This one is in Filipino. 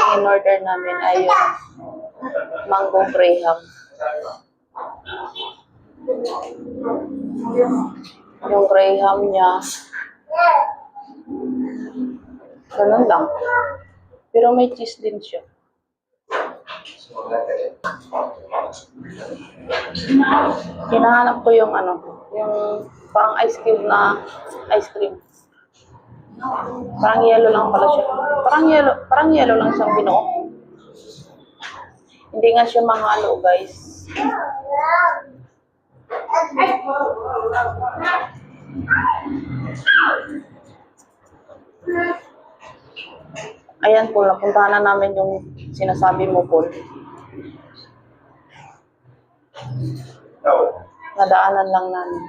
ang in-order namin ay yung mango graham. Yung graham niya, ganun lang. Pero may cheese din siya. Hinahanap ko yung yung parang ice cube na ice cream. Parang yellow lang pala siya. Parang yellow lang siyang binuo. Hindi nga siya mahalo, guys. Ayan po, napuntahan na namin yung sinasabi mo, Paul. Nadaanan lang namin.